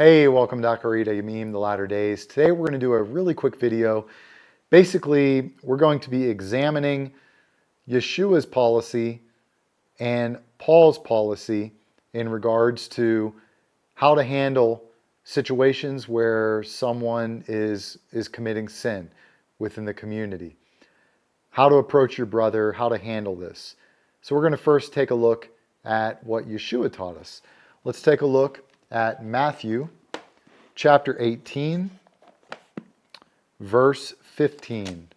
Hey, welcome to Doctrine, the Latter Days. Today we're going to do a really quick video. Basically, we're going to be examining Yeshua's policy and Paul's policy in regards to how to handle situations where someone is committing sin within the community. How to approach your brother, how to handle this. So we're going to first take a look at what Yeshua taught us. Let's take a look at Matthew chapter 18, verse 15.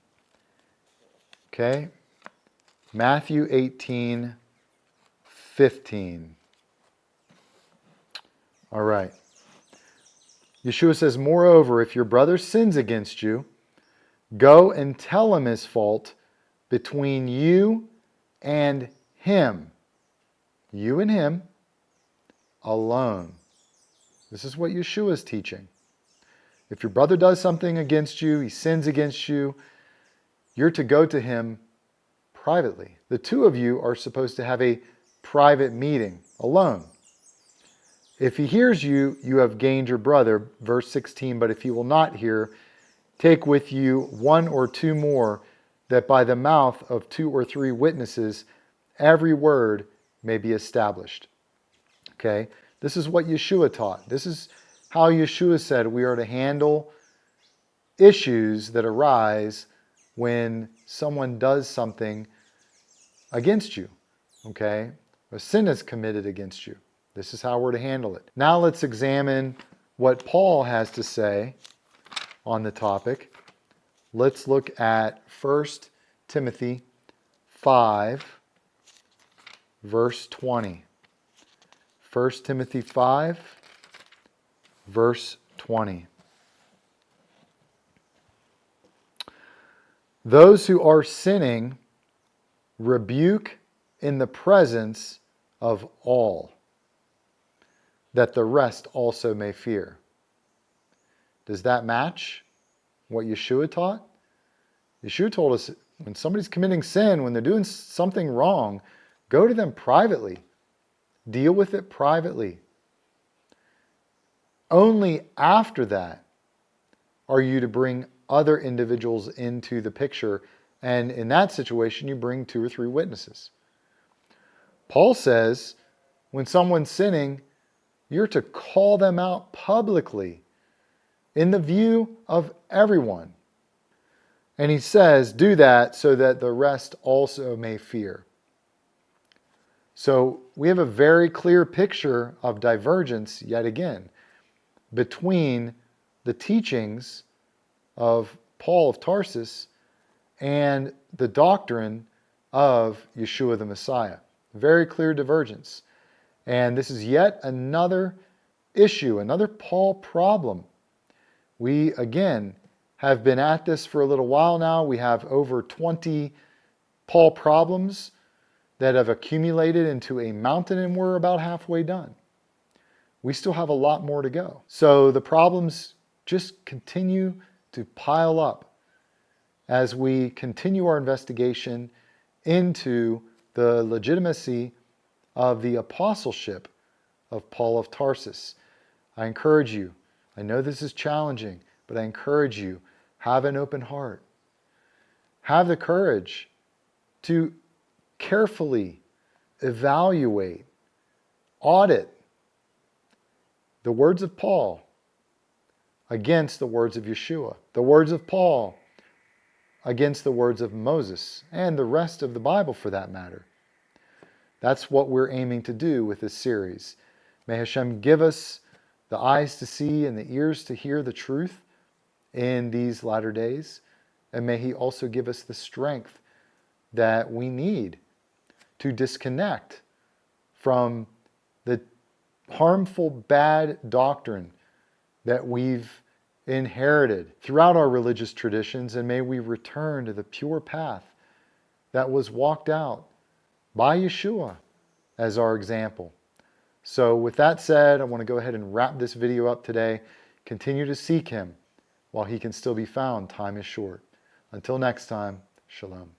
Okay? Matthew 18, 15. All right. Yeshua says, "Moreover, if your brother sins against you, go and tell him his fault between you and him." You and him alone. This is what Yeshua is teaching. If your brother does something against you, he sins against you, you're to go to him privately. The two of you are supposed to have a private meeting alone. If he hears you, you have gained your brother. Verse 16, "But if he will not hear, take with you one or two more, that by the mouth of two or three witnesses every word may be established." Okay? This is what Yeshua taught. This is how Yeshua said we are to handle issues that arise when someone does something against you. Okay? A sin is committed against you. This is how we're to handle it. Now let's examine what Paul has to say on the topic. Let's look at 1 Timothy 5, verse 20. 1 Timothy 5, verse 20. "Those who are sinning rebuke in the presence of all, that the rest also may fear." Does that match what Yeshua taught? Yeshua told us when somebody's committing sin, when they're doing something wrong, go to them privately. Deal with it privately. Only after that are you to bring other individuals into the picture, and in that situation you bring two or three witnesses. Paul says when someone's sinning, you're to call them out publicly in the view of everyone. And he says, do that so that the rest also may fear. So we have a very clear picture of divergence, yet again, between the teachings of Paul of Tarsus and the doctrine of Yeshua the Messiah. Very clear divergence. And this is yet another issue, another Paul problem. We, again, have been at this for a little while now. We have over 20 Paul problems that have accumulated into a mountain, and we're about halfway done. We still have a lot more to go. So the problems just continue to pile up as we continue our investigation into the legitimacy of the apostleship of Paul of Tarsus. I encourage you, I know this is challenging, but I encourage you, have an open heart. Have the courage to carefully evaluate, audit the words of Paul against the words of Yeshua, the words of Paul against the words of Moses, and the rest of the Bible for that matter. That's what we're aiming to do with this series. May Hashem give us the eyes to see and the ears to hear the truth in these latter days, and may He also give us the strength that we need to disconnect from the harmful, bad doctrine that we've inherited throughout our religious traditions, and may we return to the pure path that was walked out by Yeshua as our example. So with that said, I want to go ahead and wrap this video up today. Continue to seek Him while He can still be found. Time is short. Until next time, Shalom.